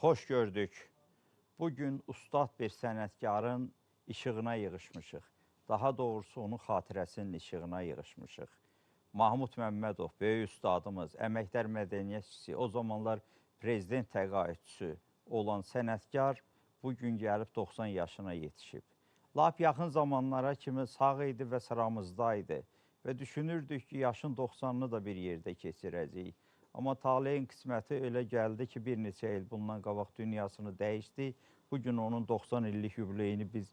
xoş gördük. Bugün ustad bir sənətkarın işığına yığışmışıq. Daha doğrusu onun xatirəsinin işığına yığışmışıq. Mahmud Məmmədov, böyük ustadımız, əməkdar mədəniyyətçisi, o zamanlar prezident təqaüdçüsü olan sənətkar bugün gəlib 90 yaşına yetişib. Lap yaxın zamanlara kimi sağ idi və sıramızdaydı və düşünürdük ki, yaşın 90'ını da bir yerdə keçirəcəyik. Amma taleyin qisməti elə gəldi ki, bir neçə il bundan qabaq dünyasını dəyişdi. Bugün onun 90 illik yubileyini biz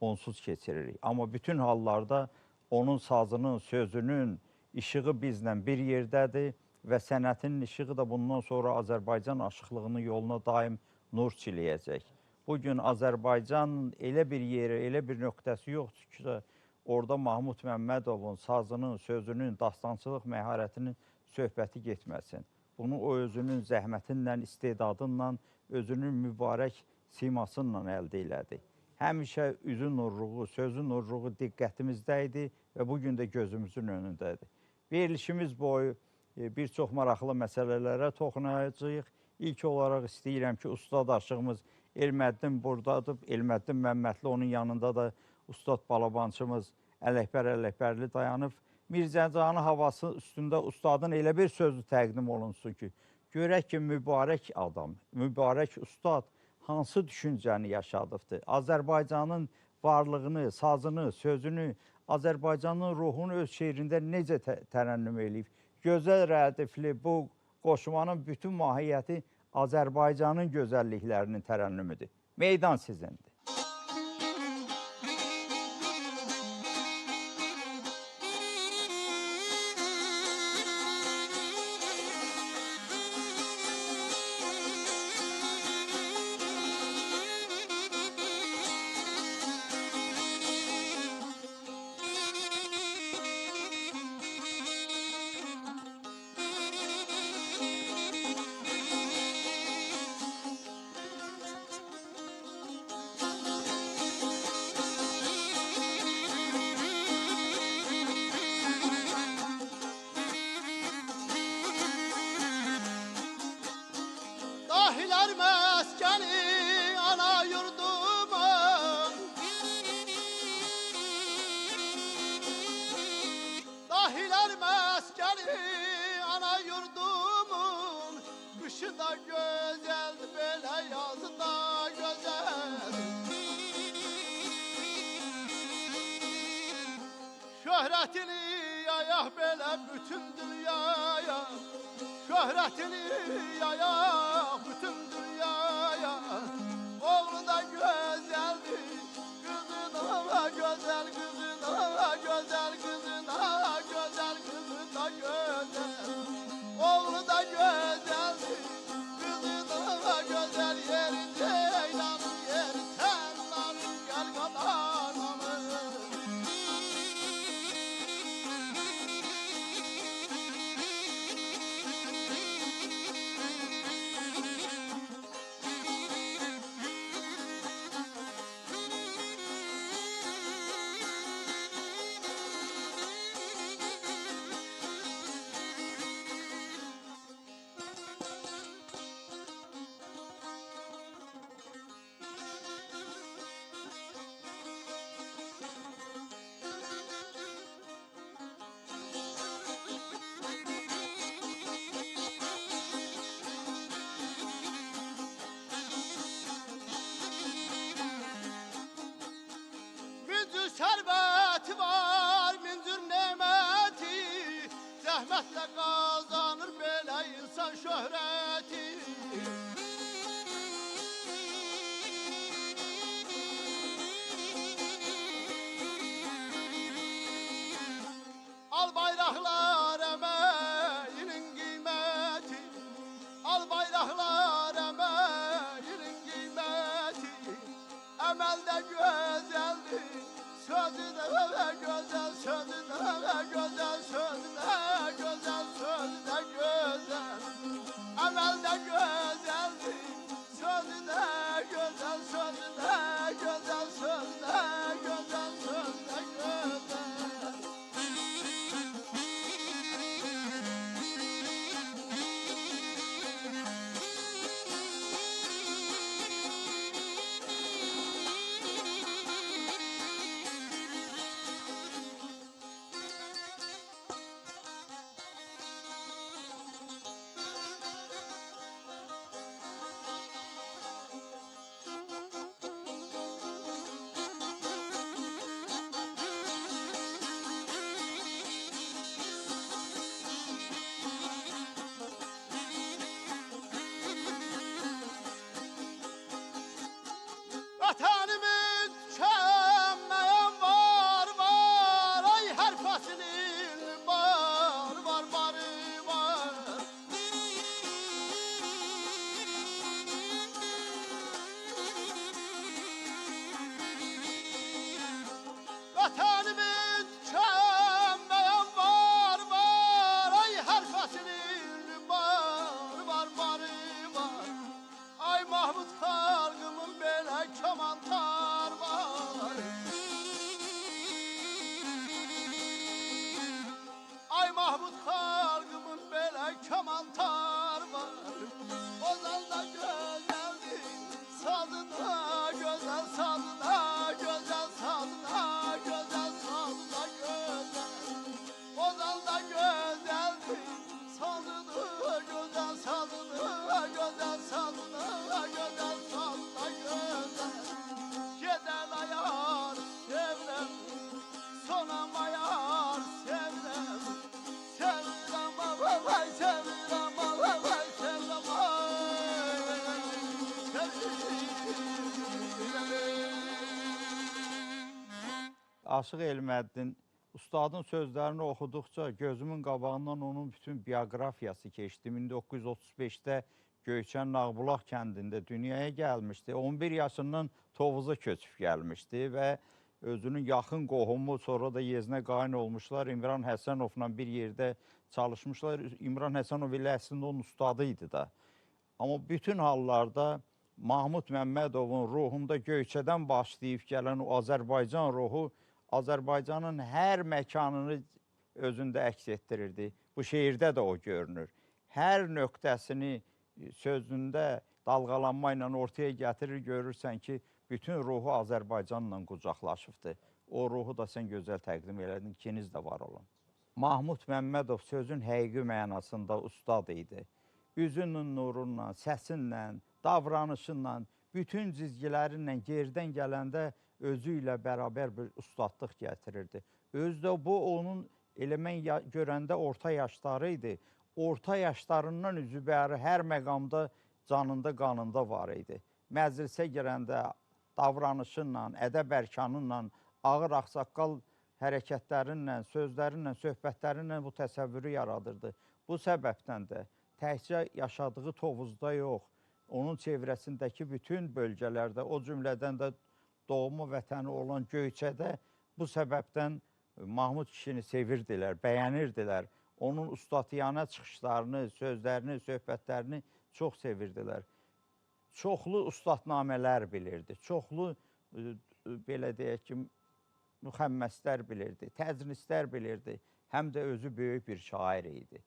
onsuz keçiririk. Amma bütün hallarda onun sazının, sözünün işığı bizlə bir yerdədir və sənətinin işığı da bundan sonra Azərbaycan aşıqlığının yoluna daim nur çiləyəcək. Bugün Azərbaycan elə bir yeri, elə bir nöqtəsi yoxdur ki, orada Mahmud Məmmədovun sazının, sözünün, dastançılıq məharətinin söhbəti getməsin. Bunu o özünün zəhmətinlə, istedadınla, özünün mübarək simasıyla əldə elədi. Həmişə üzü nurluğu, sözü nurluğu diqqətimizdə idi və bugün də gözümüzün önündədir. Verilişimiz boyu bir çox maraqlı məsələlərə toxunacağıq. İlk olaraq istəyirəm ki, ustad aşığımız Elməddin buradadır. Elməddin Məmmədli, onun yanında da ustad balabançımız Ələkbər dayanıb. Mirzəcanı havası üstündə ustadın elə bir sözü təqdim olunsun ki, görək ki, mübarək adam, mübarək ustad hansı düşüncəni yaşadıbdır. Azərbaycanın varlığını, sazını, sözünü, Azərbaycanın ruhunu öz şeirində necə tərənnüm eləyib. Gözəl rədifli bu qoşmanın bütün mahiyyəti Azərbaycanın gözəlliklərinin tərənnümüdür. Meydan sizindir. Dahiler meskeni ana yurdumun, dahiler meskeni ana yurdumun, kışı da güzel, böyle yazı da güzel. Şöhretini yayah böyle bütün dünyaya, şöhretini yayah bütün dünyaya. Oğlu da güzeldi, kızı da güzel, kızı da güzel, kızı da güzel, kızı da güzel. Oğlu da güzeldi, kızı da güzel, yeri ceylanın, yeri tenlanın, gel kadananın. Serveti var, minzür nemeti, zəhmətle kazanır belə insan şöhreti. Al bayraqlar əməyinin qiyməti, al bayraqlar əməyinin qiyməti, əməldə gözəldir. Sözü de güzel, sözü de güzel, sözü de güzel, sözü de güzel. Emel de güzeldi, sözü de güzel, sözü de güzel, sözü de güzel, sözü de güzel. Aşıq Elməddin ustadın sözlərini oxuduqca gözümün qabağından onun bütün bioqrafiyası keçdi. 1935-də Göyçən Nağbulaq kəndində dünyaya gəlmişdi. 11 yaşından Tovuza köçüb gəlmişdi və özünün yaxın qohumu, sonra da Yeznə qayn olmuşlar. İmran Həsənovla bir yerdə çalışmışlar. İmran Həsənov ilə əslində onun ustadı idi da. Amma bütün hallarda Mahmud Məmmədovun ruhunda Göyçədən başlayıb gələn o Azərbaycan ruhu Azərbaycanın hər məkanını özündə əks etdirirdi. Bu şeirdə də o görünür. Hər nöqtəsini sözündə dalğalanma ilə ortaya gətirir, görürsən ki, bütün ruhu Azərbaycanla qucaqlaşıbdır. O ruhu da sən gözəl təqdim elədin, ikiniz də var olun. Mahmud Məmmədov sözün həqiqi mənasında ustad idi. Üzünün nurunla, səsinlə, davranışınla, bütün cizgilərinlə gerdən gələndə özü ilə bərabər bir ustadlıq gətirirdi. Özdə bu, onun elə mən görəndə orta yaşları idi. Orta yaşlarından üzübəri hər məqamda canında, qanında var idi. Məclisə girəndə davranışınla, ədəb-ərkanınla, ağır ağsaqqal hərəkətlərinlə, sözlərinlə, söhbətlərinlə bu təsəvvürü yaradırdı. Bu səbəbdən də təkcə yaşadığı Tovuzda yox, onun çevrəsindəki bütün bölgələrdə, o cümlədən də doğma vətəni olan Göyçədə bu səbəbdən Mahmud kişini sevirdilər, bəyənirdilər. Onun ustadiyana çıxışlarını, sözlərini, söhbətlərini çox sevirdilər. Çoxlu ustadnamələr bilirdi, çoxlu, belə deyək ki, müxəmməslər bilirdi, təcnislər bilirdi, həm də özü böyük bir şair idi.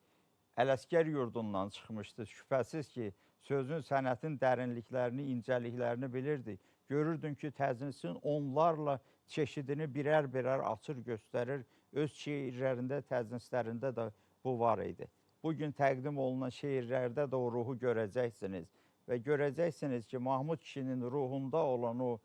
Ələsgər yurdundan çıxmışdı, şübhəsiz ki, sözün, sənətin dərinliklərini, incəliklərini bilirdi. Görürdün ki, təcnisin onlarla çeşidini birər-birər açır, göstərir. Öz şeirlərində, təcnislərində də bu var idi. Bugün təqdim olunan şeirlərdə də o ruhu görəcəksiniz. Və görəcəksiniz ki, Mahmud kişinin ruhunda olan o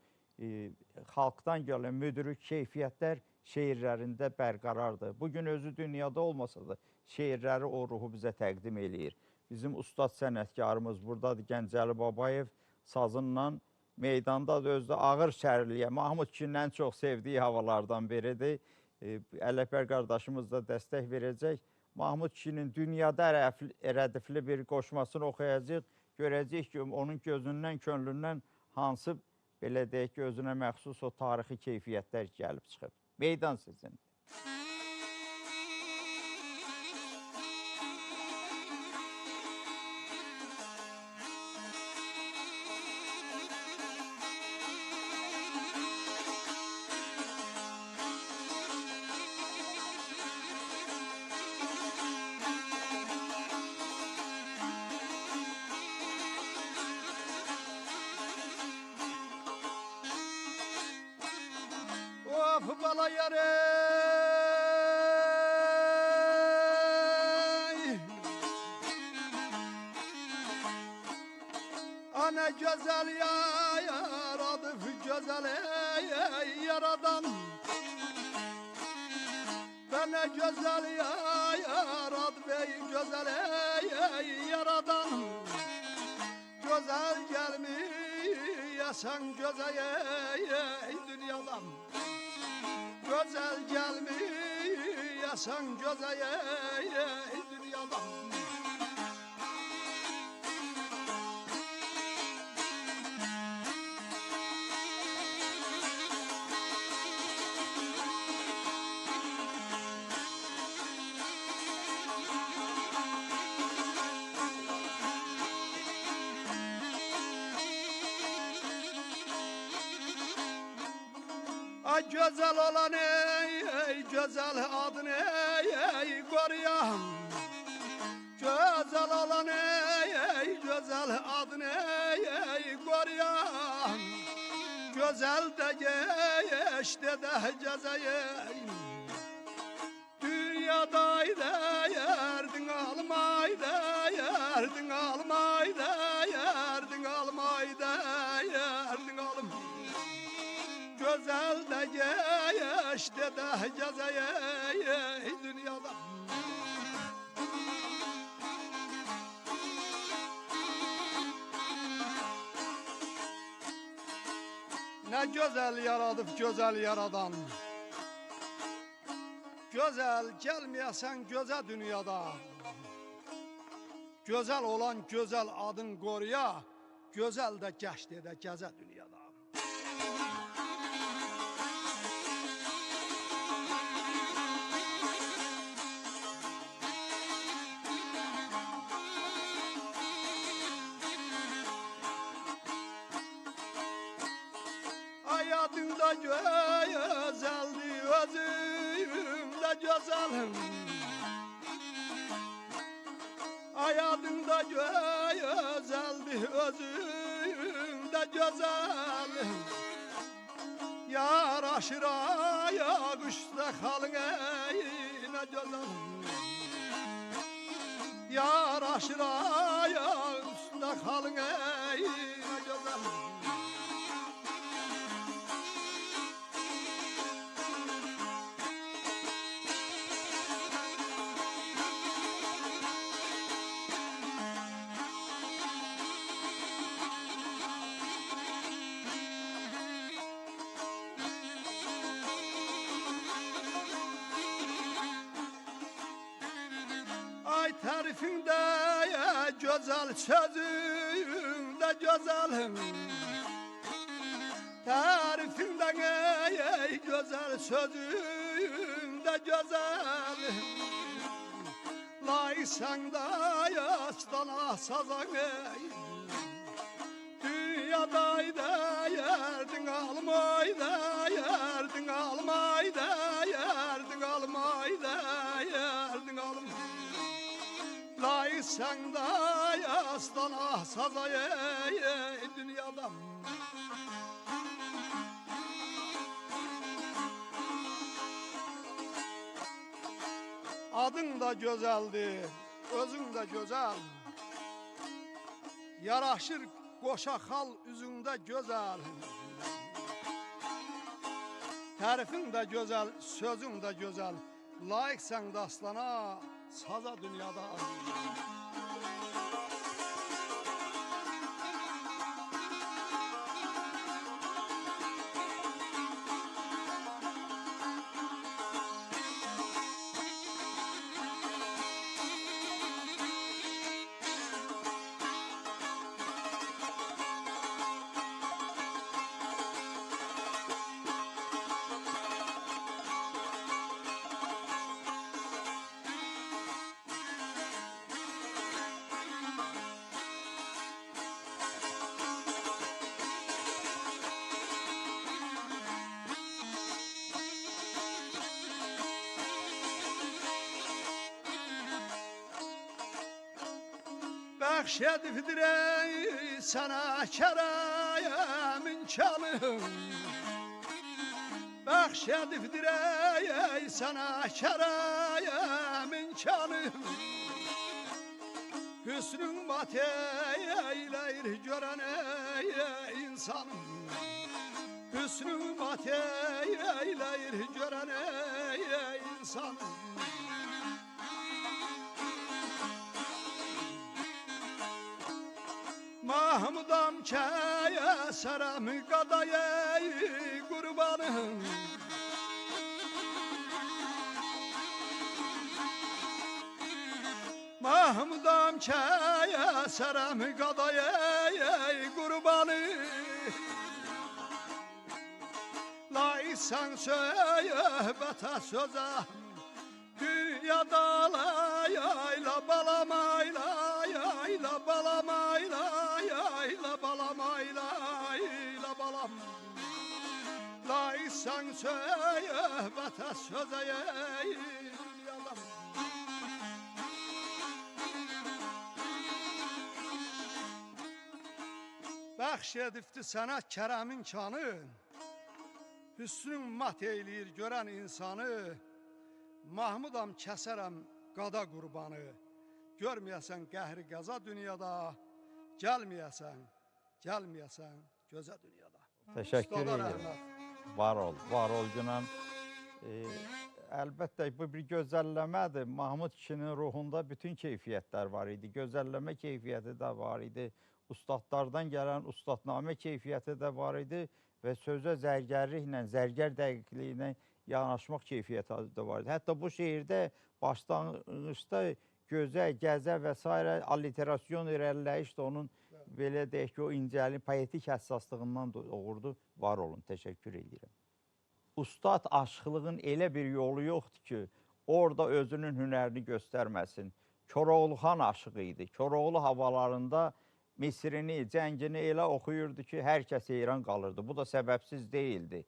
xalqdan gələn müdrik keyfiyyətlər şeirlərində bərqərardır. Bugün özü dünyada olmasa da şeirləri o ruhu bizə təqdim eləyir. Bizim ustad sənətkarımız buradadır, Gəncəli Babayev sazınla meydanda da özdə ağır şərliyə, Mahmud kişinin ən çox sevdiyi havalardan biridir. Ələkbər qardaşımız da dəstək verəcək. Mahmud kişinin dünyada rədifli bir qoşmasını oxuyacaq. Görəcək ki, onun gözündən, könlündən hansı, belə deyək ki, özünə məxsus o tarixi keyfiyyətlər gəlib çıxıb. Meydan sizin. Of bala yarey, ana güzel yaradı, güzel yaradan. Bana güzel yaradı bey, güzel yaradan. Güzel gelmiyor sen güzel dünyadan. Güzel gelmiyor sen güzel dünyadan. Ay güzel olan ey, güzel adın ey koruyan. Güzel olan ey, güzel adın ey koruyan. Güzel de geçti de cezayı. Dünyadaydı yerdin almaydı, yerdin almaydı, yerdin almaydı, yerdin almaydı. Güzel de geçti de cezayı dünyada. Ne güzel yaradıp güzel yaradan. Güzel gelmeyesen göze dünyada. Güzel olan güzel adın koruya. Güzel de geçti de geze dünyada. Hayatında güzeldi özümde güzelim. Hayatında güzeldi özümde güzelim. Yaraşır ayak üstte kalın eyine güzelim. Yaraşır ayak üstte kalın eyine güzelim. Ay tarifinde güzel sözünde güzelim. Tarifinde güzel sözünde güzelim. Laysan da yastana sazan dünyadayda yerdin almayda yerdin almayda yerdin almayda yerdin almayda. Laysan da yastana sazay dünyada. Adın da güzeldi, özün de güzel. Yaraşır qoşa xal üzündə gözəl. Tərifin də gözəl, sözün də gözəl. Layiqsən dastana, saza dünyada. Bəxş edibdir ey sənə kərəyəm imkanım. Bəxş edibdir ey sənə kərəyəm imkanım. Hüsnün batı eyləyir görən ey insanım. Hüsnün batı eyləyir görən ey insanım. Mahmudam kəyə sərəm qadayey qurbanım. Mahmudam kəyə sərəm qadayey qurbanım. Laysan söhbətə sözə dünyada layla balamayla yayla balamayla yayla balamayla yayla balam. Laysan söhbətə sözə dünyada. Bəxş edibdi sənə kərəmin kanı. Hüsnün mat eyləyir görən insanı. Mahmudam kəsərəm qada qurbanı. Görməyəsən qəhri qəza dünyada. Gəlməyəsən, gəlməyəsən gözə dünyada. Teşekkür Ustada ederim. rəhmət. Var ol Günan. Əlbəttə bu bir gözəlləmədir. Mahmud kişinin ruhunda bütün keyfiyyətlər var idi. Gözəlləmə keyfiyyəti də var idi. Ustadlardan gələn ustadnamə keyfiyyəti də var idi və sözə zərgərliklə, zərgər dəqiqliyinə yanaşmaq keyfiyyəti də var idi. Hətta bu şeirdə başlanğıcda gözə, gəzə və s. alliterasyon irəliləyiş də onun belə deyək ki, o incəlik, poetik həssaslığından doğurdu. Var olun, təşəkkür edirəm. Ustad aşıqlığın elə bir yolu yoxdur ki, orada özünün hünərini göstərməsin. Koroğlu xan aşığı idi. Koroğlu havalarında Misirini, Cəngini elə oxuyurdu ki, hər kəs heyran qalırdı. Bu da səbəbsiz deyildi.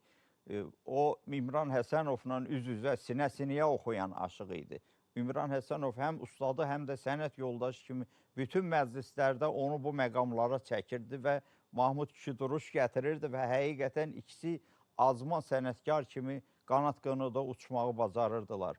O, İmran Həsənovla üz-üzə, sinə-sinəyə oxuyan aşığı idi. İmran Həsənov həm ustadı, həm də sənət yoldaşı kimi bütün məclislərdə onu bu məqamlara çəkirdi və Mahmud kişi duruş gətirirdi və həqiqətən ikisi azman sənətkar kimi qanat qanada uçmağı bacarırdılar.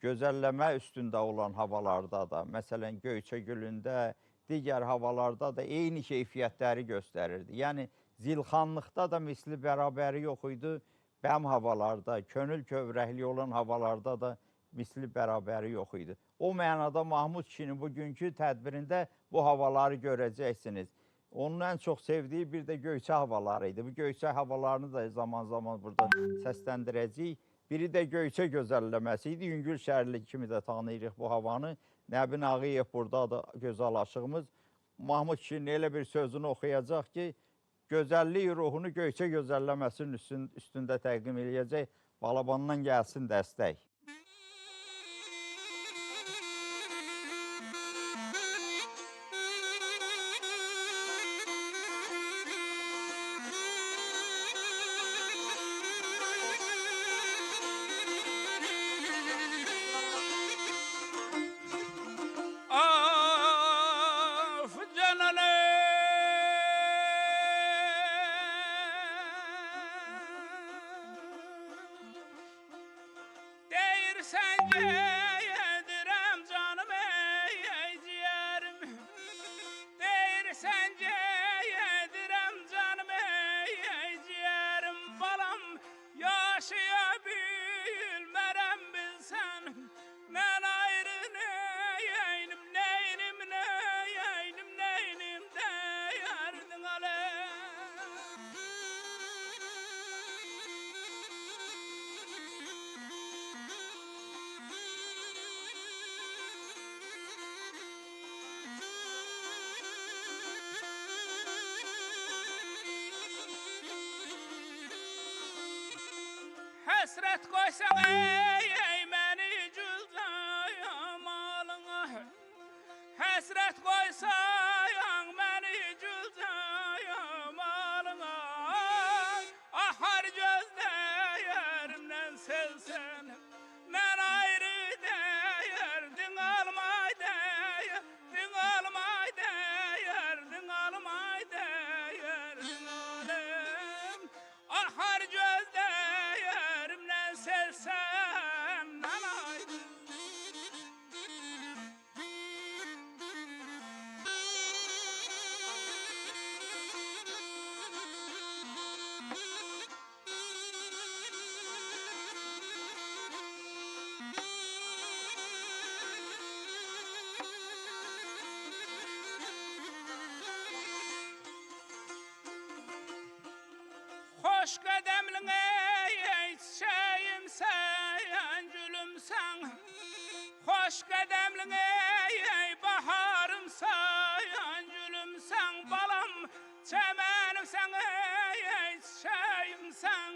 Gözəlləmə üstündə olan havalarda da, məsələn, Göyçə gülündə, digər havalarda da eyni keyfiyyətləri göstərirdi. Yəni, zilxanlıqda da misli bərabəri yox idi, bəm havalarda, könül kövrəkli olan havalarda da misli bərabəri yox idi. O mənada Mahmud kişinin bugünkü tədbirində bu havaları görəcəksiniz. Onun ən çox sevdiyi bir də Göyçə havaları idi. Bu Göyçə havalarını da zaman-zaman burada səsləndirəcəyik. Biri də Göyçə gözəlləməsi idi. Yüngül şəhərli kimi də tanıyırıq bu havanı. Nəbin Ağıyev burada da gözəl aşığımız. Mahmud kişinin elə bir sözünü oxuyacaq ki, gözəllik ruhunu Göyçə gözəlləməsinin üstündə təqdim edəcək. Balabandan gəlsin dəstək. Həsrət qoysan ey məni cüldayam alına. Həsrət qoysan məni cüldayam alına. Ahar gözlərimdən sevsən, mən ayrı dəyərdin almay dəyərdin almay dəyərdin almay dəyərdin alım. Ahar gözlərimdən sevsən, mən ayrı. Hoş qədəmlin ey çiçəyim sən, gülümsən. Hoş qədəmlin ey baharım sən, gülümsən. Balam çəmənimsən ey çiçəyim sən,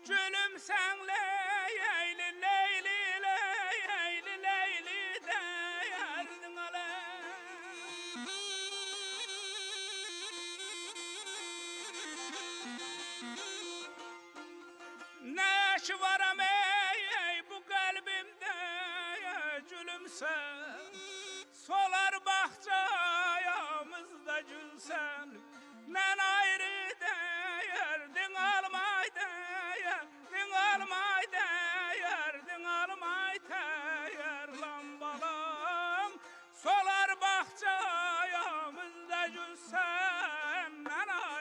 gülümsən. Leyli leyli leyli leyli dəyərdin aləm. Ne ki varam ey bu kalbimde gülümsen. Solar bahçayamızda gülsen. Men ayrı değerdin almay değerdin almay değerdin almay değer lan balam. Solar bahçayamızda gülsen. Men ayrı.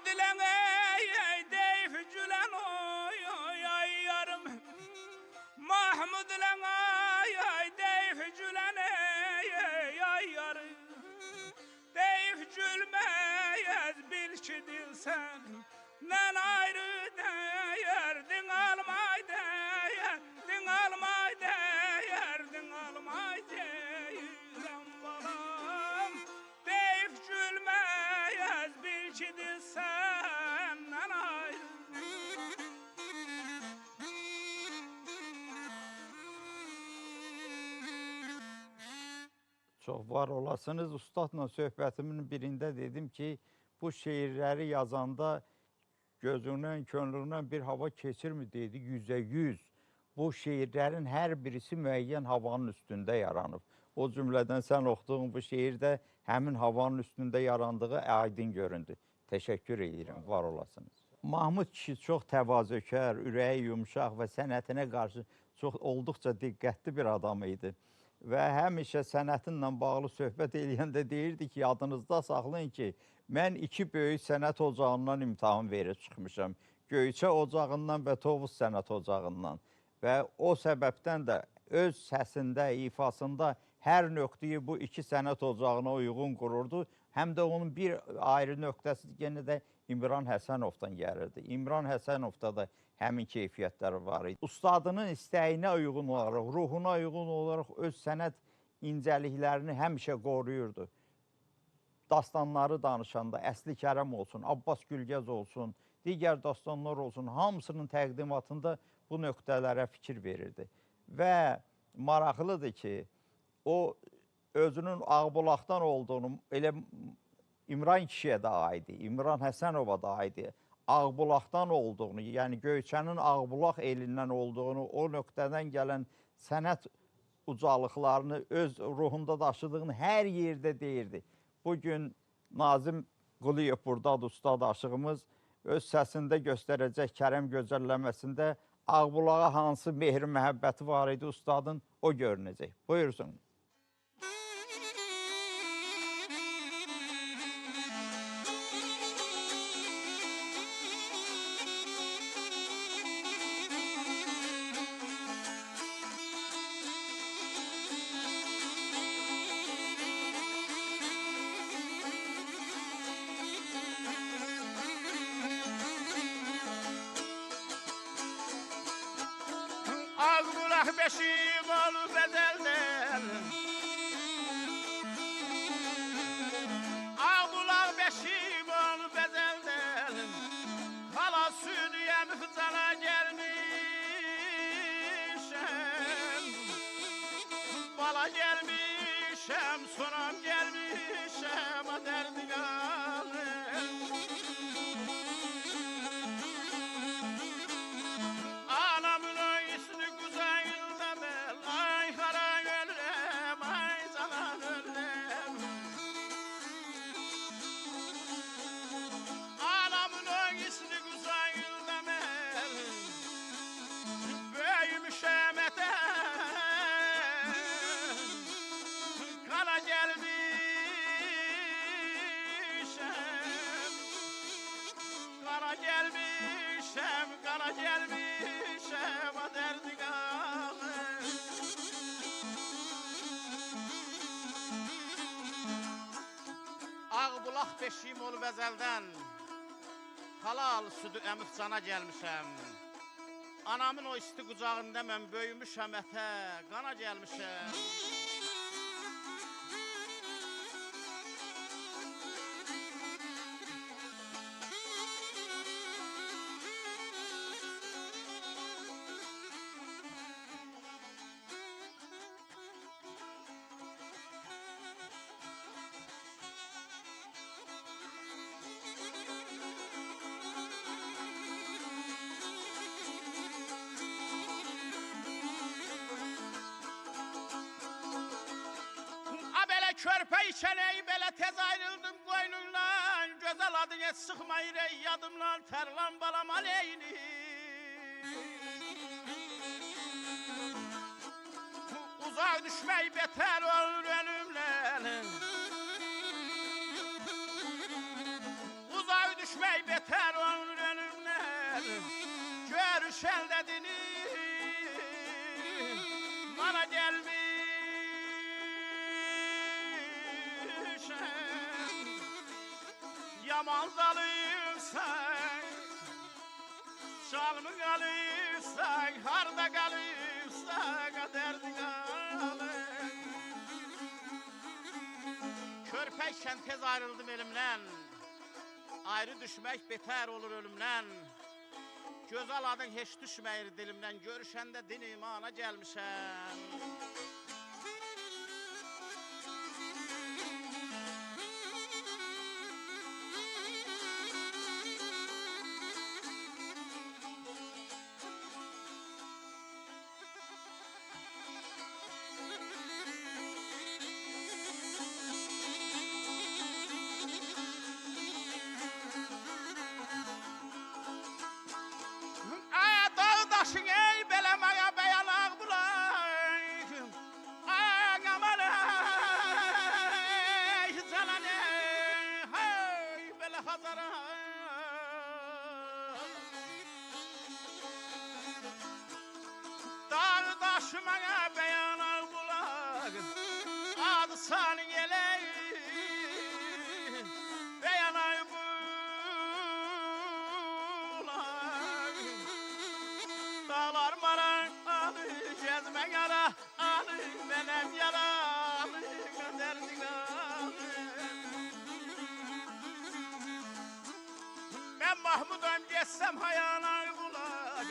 Mahmud ile deyip gülen oy ay yarım. Mahmud ile deyip gülen ay yarım. Deyip gülmeyez bil ki dilsen nen ayrı değer din almay değer din almay değer din almay değer balam deyip gülmeyez bil ki dilsen nen ayrı. Çox var olasınız. Ustadla söhbətimin birində dedim ki, bu şeirləri yazanda gözündən, könlündən bir hava keçirmi dedi, 100%. Bu şeirlərin hər birisi müəyyən havanın üstündə yaranıb. O cümlədən sən oxuduğun bu şeirdə həmin havanın üstündə yarandığı aydın göründü. Təşəkkür edirəm, var olasınız. Mahmud kişi çox təvazökar, ürəyi yumşaq və sənətinə qarşı çox olduqca diqqətli bir adam idi. Və həmişə sənətinlə bağlı söhbət eləyəndə deyirdi ki, yadınızda saxlayın ki, mən 2 böyük sənət ocağından imtahan verib çıxmışam. Göyçə ocağından və Tovuz sənət ocağından. Və o səbəbdən də öz səsində, ifasında hər nöqteyi bu 2 sənət ocağına uyğun qururdu. Həm də onun bir ayrı nöqtəsi yenə də İmran Həsənovdan gəlirdi. İmran Həsənovda da həmin keyfiyyətlər var idi. Ustadının istəyinə uyğun olaraq, ruhuna uyğun olaraq öz sənət incəliklərini həmişə qoruyurdu. Dastanları danışanda Əsli Kərəm olsun, Abbas Gülgəz olsun, digər dastanlar olsun, hamısının təqdimatında bu nöqtələrə fikir verirdi. Və maraqlıdır ki, o özünün Ağbulaqdan olduğunu, elə İmran kişiyə də aidi, İmran Həsənova da aidi, Ağbulaqdan olduğunu, yəni Göyçənin Ağbulaq elindən olduğunu, o nöqtədən gələn sənət ucalıqlarını öz ruhunda daşıdığını hər yerdə deyirdi. Bugün Nazim Quliyev buradadır, ustad aşığımız, öz səsində göstərəcək Kərəm gözəlləməsində Ağbulağa hansı mehri məhəbbəti var idi ustadın, o görünəcək. Buyursun. Ağbulaq beşim olub əzəldən Ağbulaq beşim olub əzəldən Hala südüyəm fıcana gəlmişəm Bala gəlmişəm, sonam gəlmişəm A dərdi qalım Qara gəlmişəm, a dərdi qalım Ağbulaq beşiyim olub əzəldən Halal südü əmib cana gəlmişəm Anamın o isti qucağında mən böyümüşəm ətə, qana gəlmişəm Körpə ikənəyi belə tez ayrıldım qoynundan Gözəl adın et sıxma irək yadımdan Tərlan balam aleyni Uzaq düşmək betər olur ölümlə Uzaq düşmək betər görüşen dedini bana gelmişem yaman zalımsan çalmı kalırsan harda kalırsan kaderdin alın körpeyken tez ayrıldım elimden ayrı düşmek beter olur ölümden Gözəl adın heç düşməyir dilimdən Görüşəndə din imana gəlmişəm Daşın ey beləməyə bəyanaq bulay Ay aman ey canan ey belə hazara Dağ daşımağa bəyanaq bulay Adı sanın eley bəyanaq Dağlar maran alı gezme yara alı benim yara alı derdin alı Ben Mahmud'um geçsem hayana bulak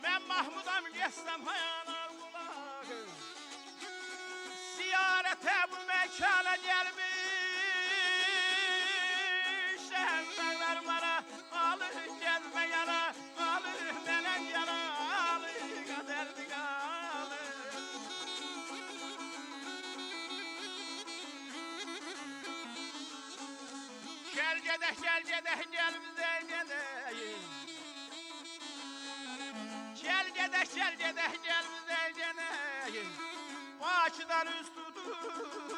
Ben Mahmud'um geçsem hayana bulak Ziyarete bu mekana gelmiş Dağlar mara alı gezme yara alı benim yara alı kaderdin alı Gel gedek gel gedek gel bize gedek Gel gedek gel gedek gel bize gedek Bakıdan üst tutup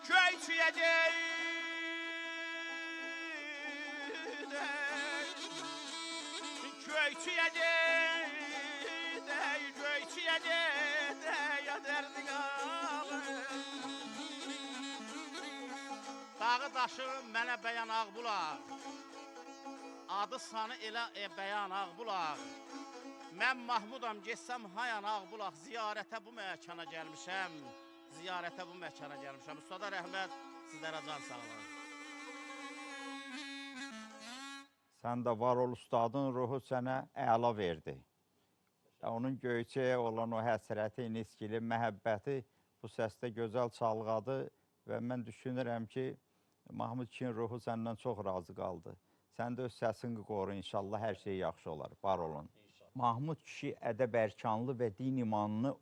köy tüyecek Göyçüyece ya derdin alın Dağı daşı mənə bəyanaq bulaq Adı sanı elə bəyanaq bulaq Mən Mahmudam geçsəm hayanaq bulaq Ziyarətə bu məkana gəlmişəm Ziyarətə bu məkana gəlmişəm Ustada rəhmət sizlərə can sağlayın Sən də var ol ustadın ruhu sənə əla verdi. Onun Göyçəyə olan o həsrəti, niskili, məhəbbəti bu səsdə gözəl çalğadı və mən düşünürəm ki, Mahmud kişinin ruhu səndən çox razı qaldı. Sən də öz səsini qoru, inşallah hər şey yaxşı olar, var olun. Mahmud kişi ədəb ərkanlı və din imanlı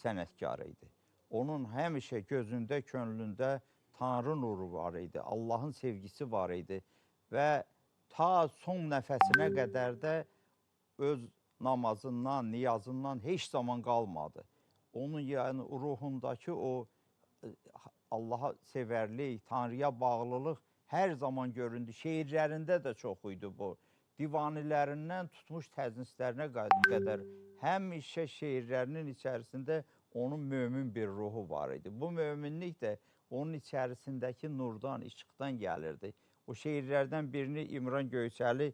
sənətkarı idi. Onun həmişə gözündə, könlündə Tanrı nuru var idi, Allahın sevgisi var idi və ta son nəfəsinə qədər də öz namazından, niyazından heç zaman qalmadı. Onun yəni ruhundakı o Allaha sevərlik, Tanrıya bağlılıq hər zaman göründü. Şeirlərində də çox idi bu. Divanilərindən tutmuş təznislərinə qədər həmişə şeirlərinin içərisində onun mömin bir ruhu var idi. Bu möminlik də onun içərisindəki nurdan, işıqdan gəlirdi. O şeirlərdən birini İmran Göyçəli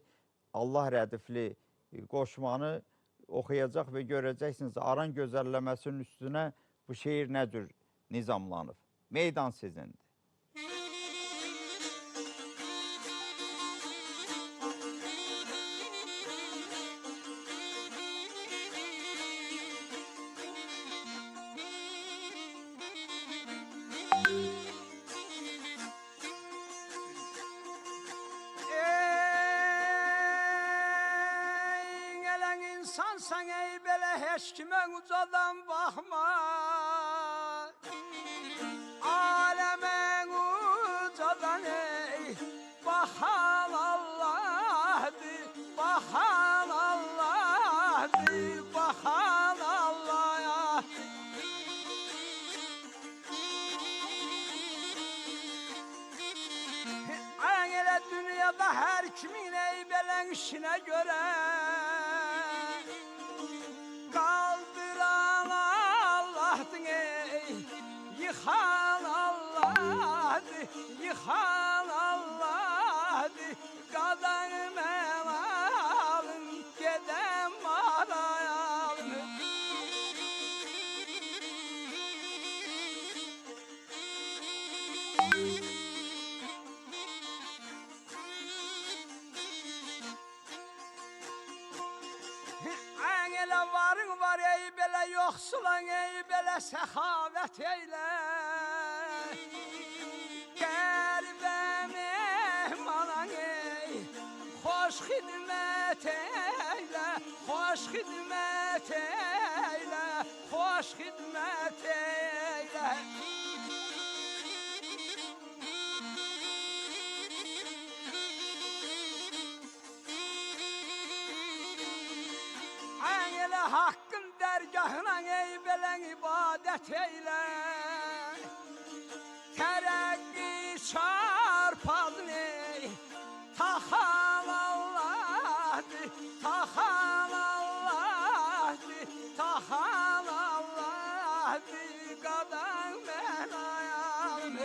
Allah rədifli qoşmanı oxuyacaq və görəcəksiniz. Aran gözəlləməsinin üstünə bu şeir nə cür nizamlanıb. Meydan sizindir. Sen ey belə heç kimə ucadan baxma Aləmən ucadan ey baxan Allah'dır Baxan Allah'dır Baxan Allah Ən kimin ey belen işine göre kaldıran Allah'tın ey, yıkan Allah'dı, yıkan Allah'dı, kadan memalın geden marayalım. Engele varın var ey bele yoksulan ey bele sehavet eyle. Gerbe mehmanan ey, hoş hizmet eyle, hoş hizmet eyle, hoş hizmet eyle. Engele hakkın dergahına ey belen ibadet eyle. Terakki çarpadın ey, tahan Allah'dı, tahan Allah'dı, tahan Allah'dı, kadan ben ayağım.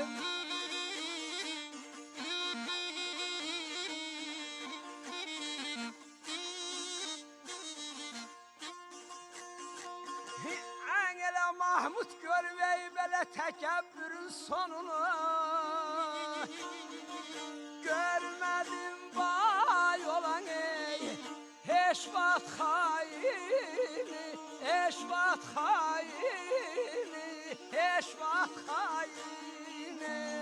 Engele Mahmut görvey bele tekebbürün sonunu görmedim bay olan ey, eşvat haini, eşvat haini, eşvat haini.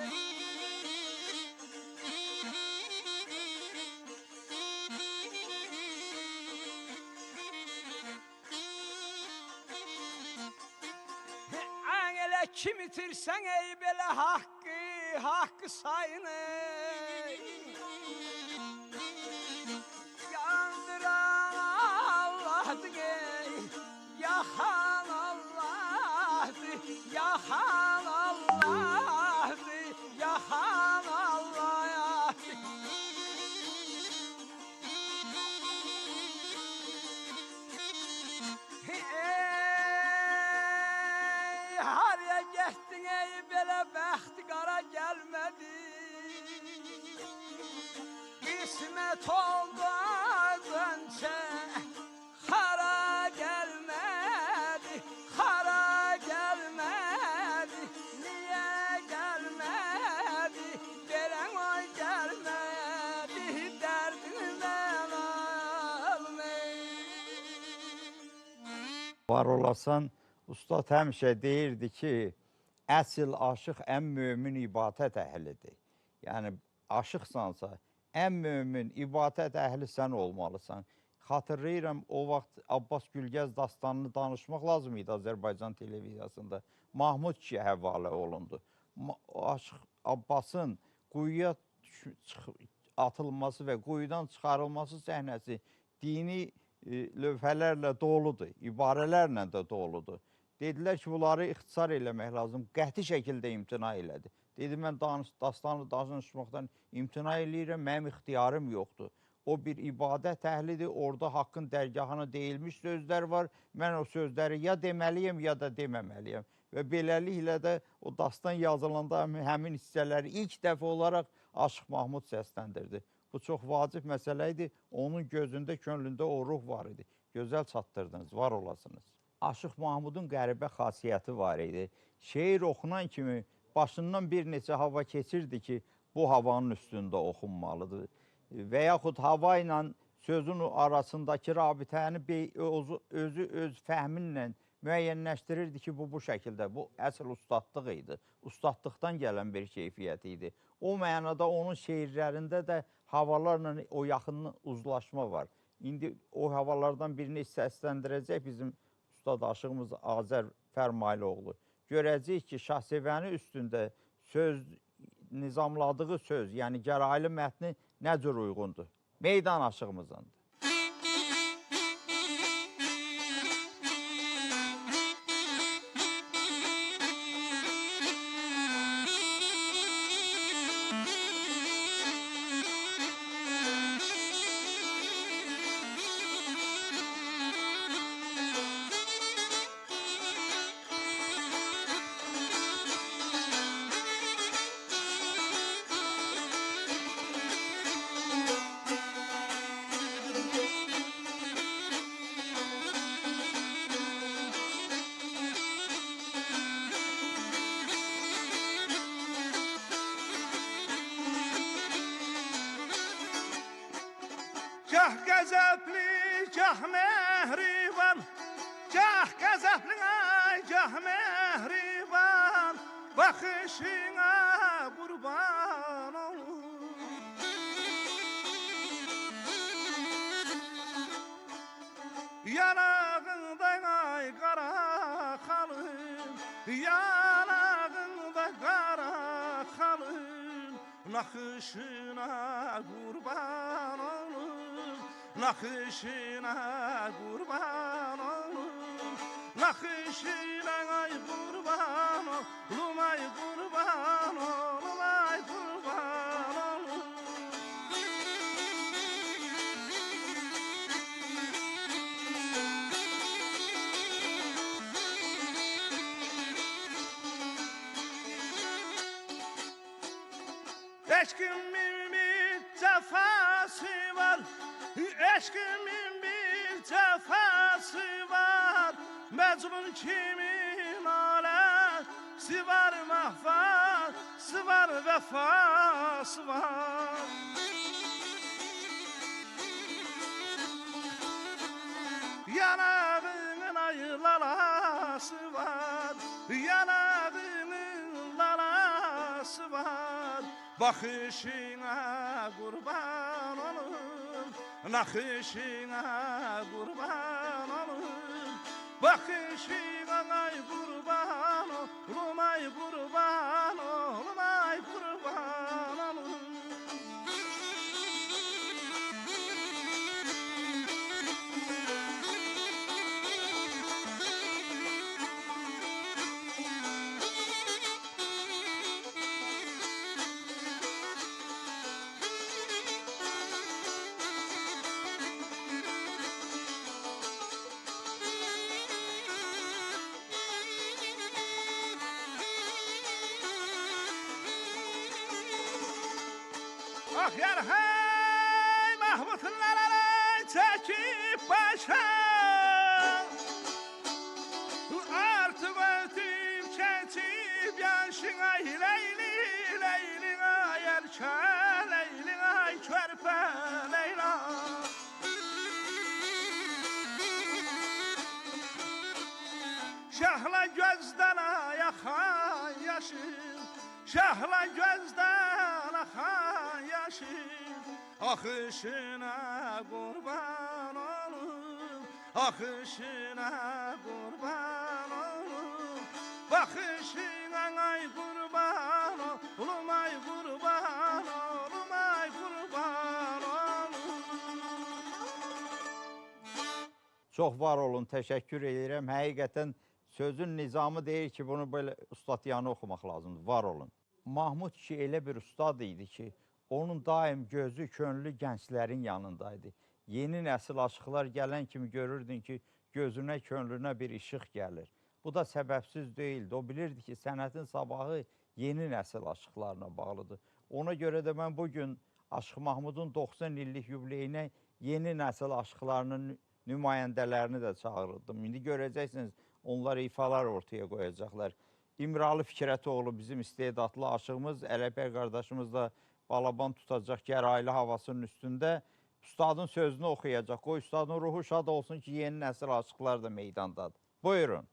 Engele kim itirsen ey bele hakkı, hakkı sayın ey. Yandıran Allah'dı ey, yakan Allah'dı, yakan Allah'dı, yakan Allah'dı. Harya gettin ey bele bəxti qara gelmedi. Kısmet oldu gönçe, xara gelmedi, xara gelmedi. Niye gelmedi, gelen oy gelmedi, derdini ben almayım. Var olasan, Ustad həmişə deyirdi ki, əsl aşıq ən mömin ibadət əhlidir. Yəni, aşıqsansa, ən mömin ibadət əhli sən olmalısan. Xatırlayıram, o vaxt Abbas Gülgəz dastanını danışmaq lazım idi Azərbaycan televiziyasında. Mahmud kişiyə həvalə olundu. Aşıq Abbasın quyuya atılması və quyudan çıxarılması səhnəsi dini lövhələrlə doludur, ibarələrlə də doludur. Dedilər ki, bunları ixtisar eləmək lazım, qəti şəkildə imtina elədi. Dedi, mən dastanı danışmaqdan imtina eləyirəm, mənim ixtiyarım yoxdur. O bir ibadət əhlidir, orada haqqın dərgahına deyilmiş sözlər var. Mən o sözləri ya deməliyəm, ya da deməməliyəm. Və beləliklə də o dastan yazılanda həmin hissələri ilk dəfə olaraq Aşıq Mahmud səsləndirdi. Bu çox vacib məsələ idi. Onun gözündə, könlündə o ruh var idi. Gözəl çatdırdınız, var olasınız. Aşıq Mahmudun qəribə xasiyyəti var idi. Şeir oxunan kimi başından bir neçə hava keçirdi ki, bu havanın üstündə oxunmalıdır. Və yaxud hava ilə sözün arasındakı rabitəni özü öz fəhminlə müəyyənləşdirirdi ki, bu şəkildə, bu əsl ustadlıq idi. Ustadlıqdan gələn bir keyfiyyət idi. O mənada onun şeirlərində də havalarla o yaxın uzlaşma var. İndi o havalardan birini səsləndirəcək bizim ustad aşığımız Azər Fərmaylıoğlu. Görəcəyik ki, Şahsevəni üstündə söz, nizamladığı söz, yəni gəraylı mətni nə cür uyğundur? Meydan aşığımızındır. Gah qəzəbli, gah məhriban, gah qəzəbli, ay, gah məhriban, baxışına qurban olur. Yanağında ay qara xalın, yanağında qara xalın, naxışına qurban olur, naxışına qurban olur, naxışına ay qurban olum, ay qurban olum, ay qurban olum. Eşkimin bir cefası var, eşkimin bir cefası var, mecnun kimin alesi var, mahvası var, vefası var. Yanağının ayılalası var, yanağının lalası var. Baxışına qurban olum, naxışına qurban olum, baxışına ay qurban olum, ay qurban olum, ay qurban olum. Ah yar hey Mahmutlara çekip başa, artık ötüp keçip yaşın ay leyli leyli ay erken leyli ay körpe leyla. Şahla gözden ayakan yaşın, şahla gözden akan yaşın, akışına kurban olum, akışına kurban olum, bakışına ay kurban olum, ay kurban olum, ay kurban olum. Çox var olun, təşəkkür edirəm. Həqiqətən sözün nizamı deyir ki, bunu belə ustadyanı oxumaq lazımdır. Var olun. Mahmud kişi elə bir ustad idi ki, onun daim gözü, könlü gənclərin yanındaydı. Yeni nəsil aşıqlar gələn kimi görürdün ki, gözünə, könlünə bir işıq gəlir. Bu da səbəbsiz deyildi. O bilirdi ki, sənətin sabahı yeni nəsil aşıqlarına bağlıdır. Ona görə də mən bugün Aşıq Mahmudun 90 illik yubileyinə yeni nəsil aşıqlarının nümayəndələrini də çağırdım. İndi görəcəksiniz, onlar ifalar ortaya qoyacaqlar. İmralı Fikrətoğlu bizim istedadlı aşığımız, Ələbəy qardaşımız da balaban tutacaq gəraylı havasının üstündə. Üstadın sözünü oxuyacaq. Qoy üstadın ruhu şad olsun ki, yeni nəsil aşıqlar da meydandadır. Buyurun.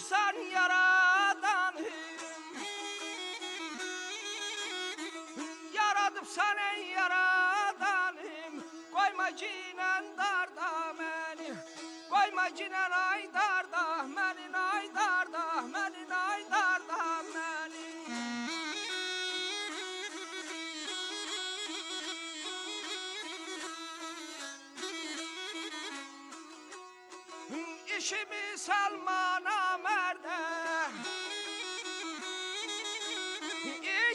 Sen yaradanım, yaradıp sen ey yaradanım, koyma cinen darda beni, koyma cinen ay darda beni, ay darda beni, ay darda beni. İşimi Salman'a merde,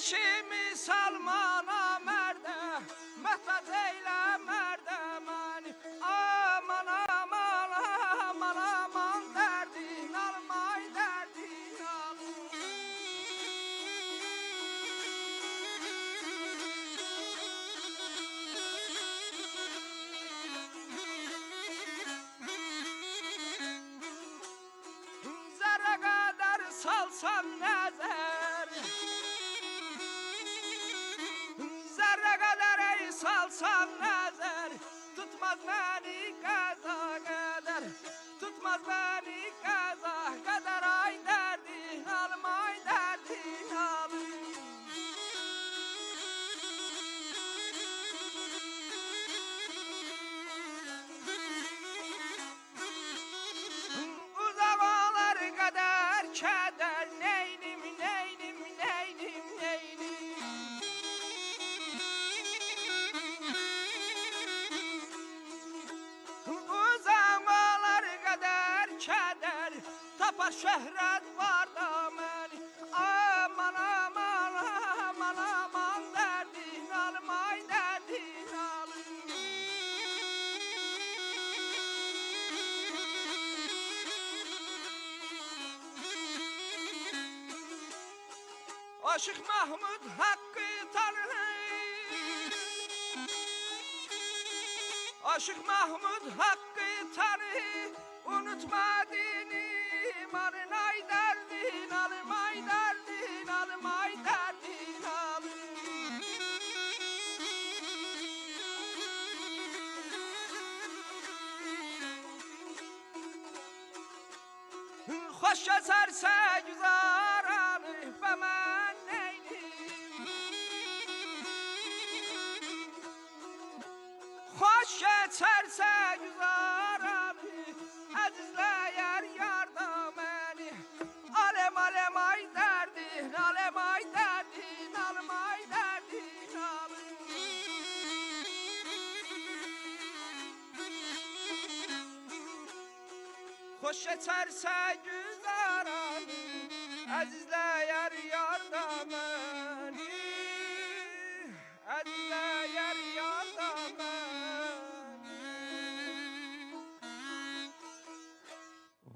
İşimi salmana mərdə, möhtac eylə mərdə məni. Aman, aman, aman, aman, dərdin almay, dərdin almay. Zərrə qədər salsam nəzər, zərrə qədər ey salsam nəzər, tutmaz məni qəza qədər, tutmaz məni qəza qədər, ay dərdin almay, dərdin almay. Uzaq olar qədər kədər, neynim, neynim, neynim, neynim. Uzaq olar qədər kədər, tapar şöhrət var da məni. Aman, aman, aman, aman, dərdin almay, dərdin almay. Aşık Mahmud hakkı tanır, Aşık Mahmud hakkı tanır, unutma dinim, alın ay derdin, alım ay derdin, alım ay derdin, alım. Hoş geçerse güzaranı ve ben neydim? Hoş geçerse güzaranı, əzizləyər yarda məni. Alem, alem ay dərdin, alem ay dərdin, alım ay dərdin, alım. Hoş geçerse güzaranı, əzizləyər yarda məni. Əzizləyər yarda məni.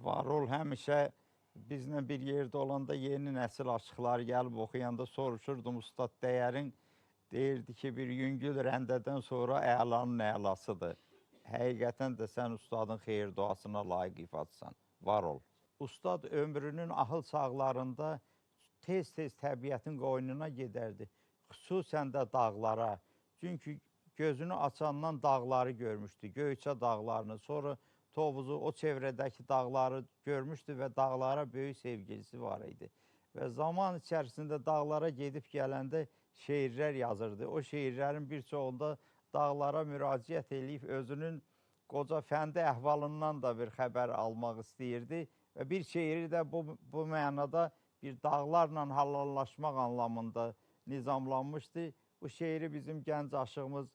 Varol həmişə bizlə bir yerdə olanda yeni nəsil aşıqlar gəlib oxuyanda soruşurdum Ustad Dəyərin. Deyirdi ki, bir yüngül rəndədən sonra əlanın əlasıdır. Həqiqətən də sən ustadın xeyir duasına layiq ifadısan. Var ol. Ustad ömrünün ahıl çağlarında tez-tez təbiətin qoynuna gedərdi. Xüsusən də dağlara. Çünki gözünü açandan dağları görmüşdü. Göyçə dağlarını, sonra Tovuzu, o çevrədəki dağları görmüşdü və dağlara böyük sevgilisi var idi. Və zaman içərisində dağlara gedib gələndə şeirlər yazırdı. O şeirlərin bir çoğunda dağlara müraciət edib özünün qoca fəndi əhvalından da bir xəbər almaq istəyirdi. Və bir şeiri də bu mənada bir dağlarla halallaşmaq anlamında nizamlanmışdı. Bu şeiri bizim gənc aşığımız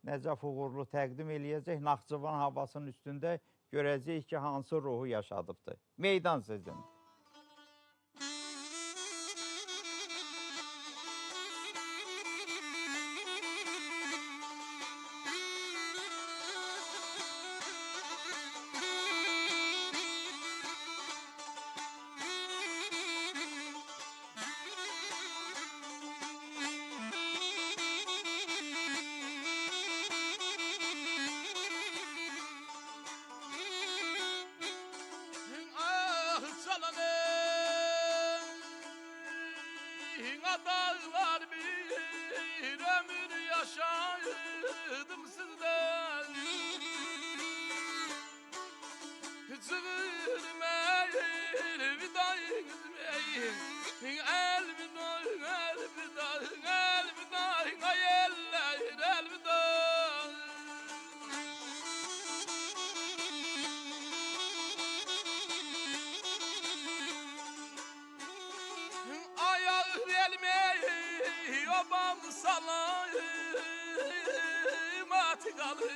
Nəcəf Uğurlu təqdim eləyəcək. Naxçıvan havasının üstündə görəcəyik ki, hansı ruhu yaşadıbdır. Meydan sizindir. Dağlar bir ömür yaşadım sizden. Çığırmayın vidayınız meyin, elvida, elvida, elvida, ay eller, elvida. Ayağı vermeyi obam salayım atikalı.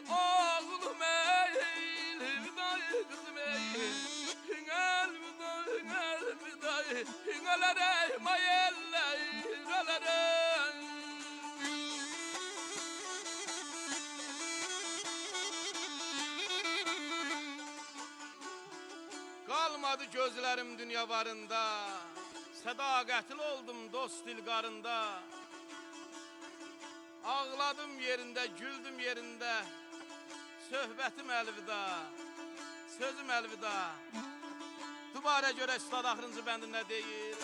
Oğlum elvida kızım elvida, elvida, Ağladı gözlerim dünya varında, sədaqətli oldum dost dilgarında. Ağladım yerində, güldüm yerində, söhbətim əlvida, sözüm əlvida. Dubara görə üstad axırıncı bəndində deyir.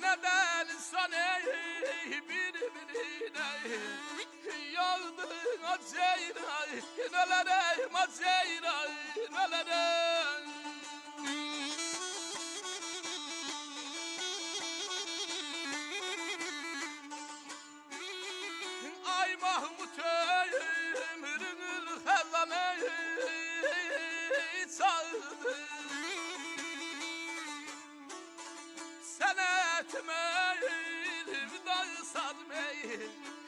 Neden insan birbirine yağdın acıyla, nelereyim acıyla, nelereyim. Ay Mahmut ömrünün xəzanı çaldı. Sənətmə elvida sadmey,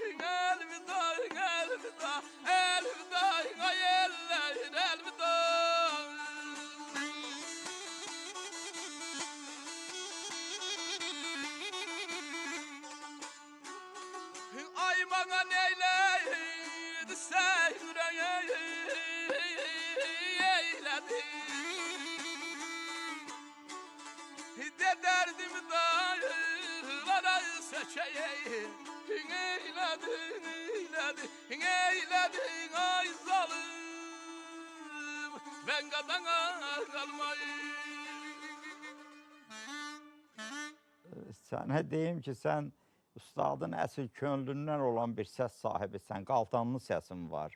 elvida, elvida, elvida, ay elləyin elvida. Ay bana neyleydi sen yüreği eyledi. De derdimi dağlara sökeyim. Eyledin, eyledin, eyledin ay zalim. Ben kadana kalmayayım. Sənə deyim ki, sən ustadın əsl könlündən olan bir səs sahibisən, qaltanlı səsin var.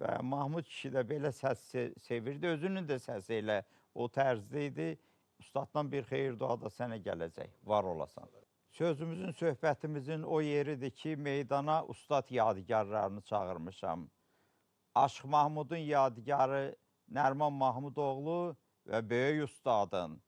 Və Mahmud kişi də belə səs sevirdi, özünün də səsi elə o tərzdə idi. Ustaddan bir xeyir dua da sənə gələcək, var olasan. Sözümüzün, söhbətimizin o yeridir ki, meydana ustad yadigarlarını çağırmışam. Aşıq Mahmudun yadigarı Nərman Mahmudoğlu və böyük ustadın,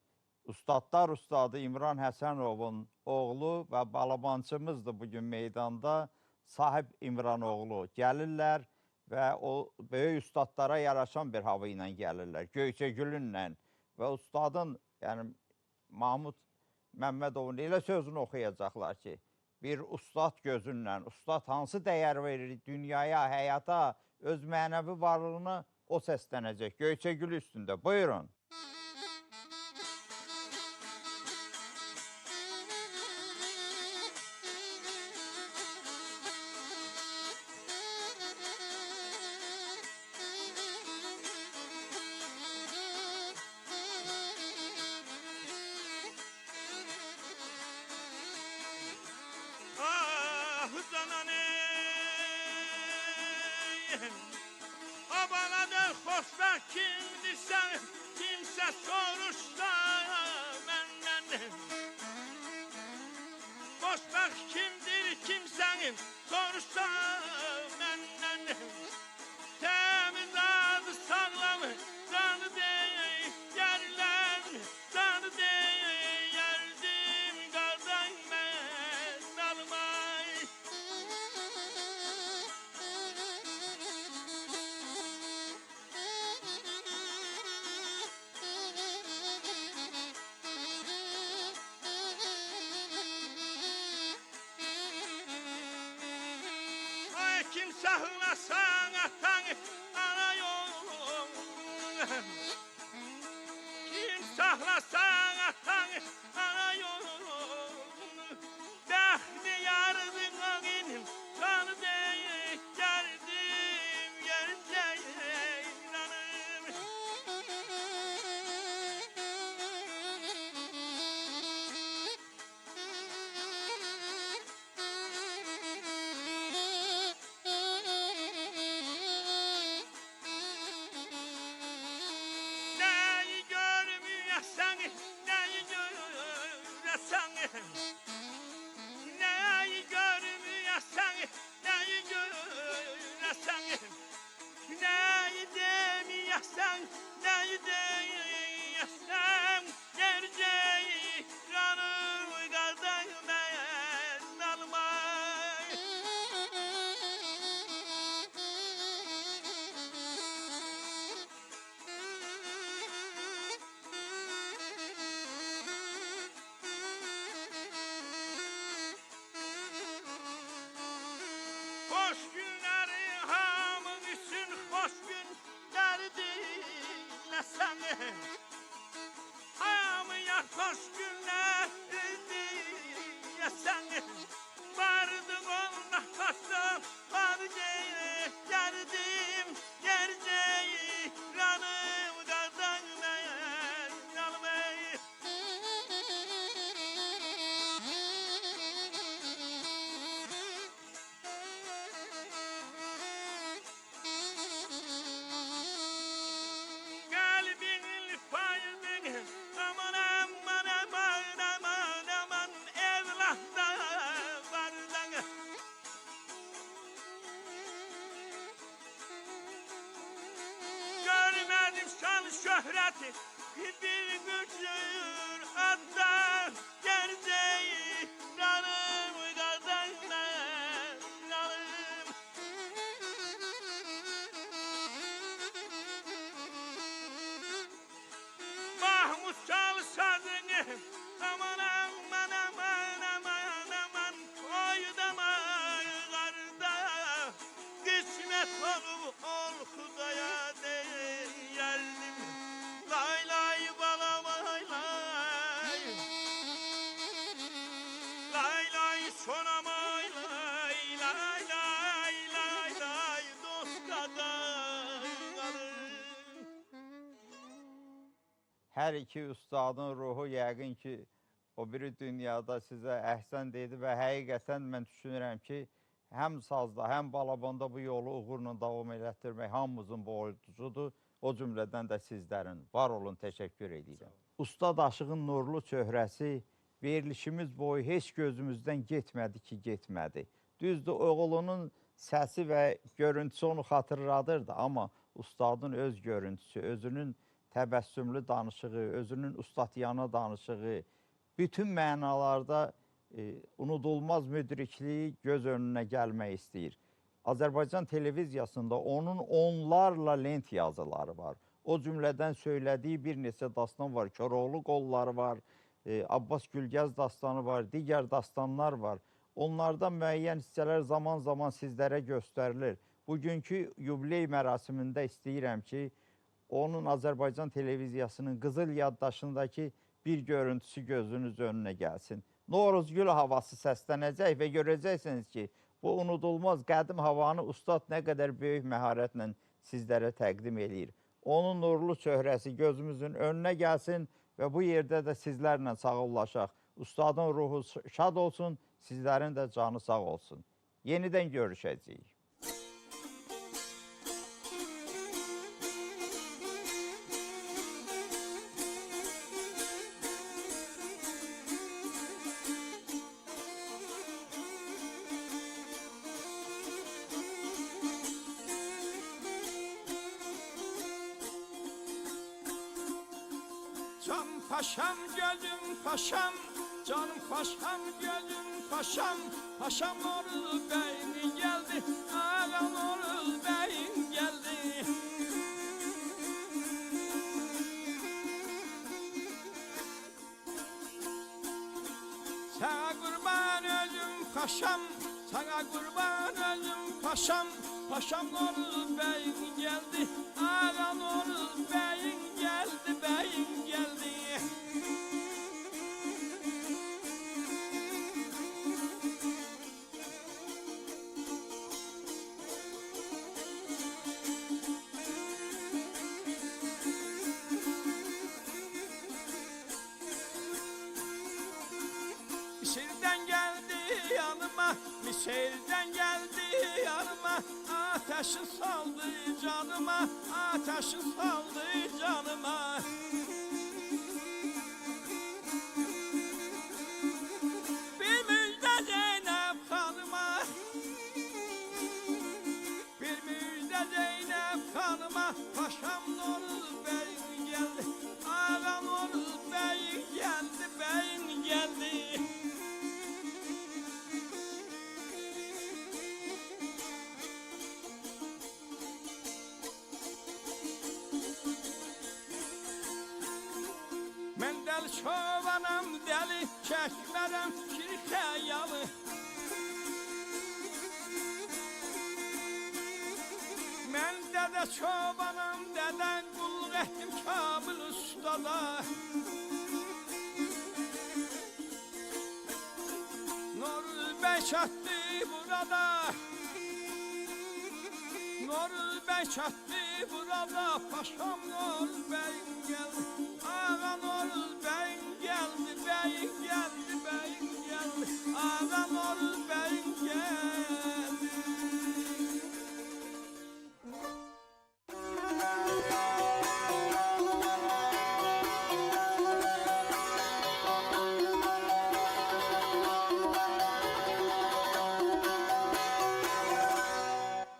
Ustadlar ustadı İmran Həsənovun oğlu və balabançımızdır bugün meydanda Sahib İmranoğlu gəlirlər və o böyük ustadlara yaraşan bir hava ilə gəlirlər, Göyçəgülünlə və ustadın, yəni Mahmud Məmmədovun elə sözünü oxuyacaqlar ki, bir ustad gözünlə, ustad hansı dəyər verir dünyaya, həyata, öz mənəvi varlığını o səslənəcək Göyçəgül üstündə. Buyurun. Abaladır xoşbəxt kimdirsən, kimsə soruşsa məndən. Xoşbəxt kimdir kimsənin, soruşsa məndən. Təmiz adı sağlamı, canı deyil, gəlirlər, canı deyil, gəldim, qardaş mən almay. Kim sahlasan atanı ana yolun. Kim sahlasan atanı ana yolun. Dəxli yardın ağının kanı deyil, gəldim, gələcək inanım. Neyi görmüyorsan, neyi görürsen, neyi neydeyesem gerçeği canım kadar ben almay. Hoş günleri hamın için hoş günlerdi seni. Hamı yar hoş günlerdi seni. Vardım onunla kaçtım vazgeçerdim gerçeği canım kadar ben almayı. Kalbin payını aman aman aman aman aman evlatta vardan. Görmedim şan şöhreti bir gücür hatta gerçeği canım kadar ben alım. Mahmut çal sazını aman aman aman aman aman koydama karda kısmet olup ol Kudaya değerlim lay lay balam lay lay lay lay sonam lay lay lay lay lay lay dost kadar alır. Hər iki ustadın ruhu yəqin ki, o biri dünyada sizə əhsən dedi və həqiqətən mən düşünürəm ki, həm sazda, həm balabanda bu yolu uğurla davam elətdirmək hamımızın borcudur. O cümlədən də sizlərin. Var olun, təşəkkür edirəm. Ustad Aşığın nurlu çöhrəsi verilişimiz boyu heç gözümüzdən getmədi ki, getmədi. Düzdür, oğlunun səsi və görüntüsü onu xatırladırdı, amma ustadın öz görüntüsü, özünün təbəssümlü danışığı, özünün ustadyana danışığı, bütün mənalarda unudulmaz müdrikliyi göz önünə gəlmək istəyir. Azərbaycan televiziyasında onun onlarla lent yazıları var. O cümlədən söylədiyi bir neçə dastan var. Koroğlu qolları var, Abbas Gülgəz dastanı var, digər dastanlar var. Onlardan müəyyən hissələr zaman-zaman sizlərə göstərilir. Bugünkü yubiley mərasimində istəyirəm ki, onun Azərbaycan televiziyasının qızıl yaddaşındakı bir görüntüsü gözünüz önünə gəlsin. Novruzgül havası səslənəcək və görəcəksiniz ki, bu unudulmaz qədim havanı ustad nə qədər böyük məharətlə sizlərə təqdim edir. Onun nurlu çöhrəsi gözümüzün önünə gəlsin və bu yerdə də sizlərlə sağollaşaq. Ustadın ruhu şad olsun, sizlərin də canı sağ olsun. Yenidən görüşəcəyik. Can paşam gözüm paşam, canım paşam gözüm paşam, paşam Oruz Bey'in geldi, ağam Oruz Bey'in geldi. Sana kurban özüm paşam, sana kurban özüm paşam, paşam Oruz Bey'in geldi, ağam Oruz Bey'in geldi, Bey'in geldi. Misir'den geldi yanıma, Misir'den geldi yanıma, ateşi saldı canıma, ateşi saldı canıma. Bir müjde Zeynep hanıma, bir müjde Zeynep hanıma, paşam Oruz çobanım deli, çekmərəm ki xəyalı. Mən dədə çobanım, dədən qulluq etdim Kamil ustada. Noruz bəy çatdı burada, Noruz bəy çatdı burada, paşam Noruz bəy.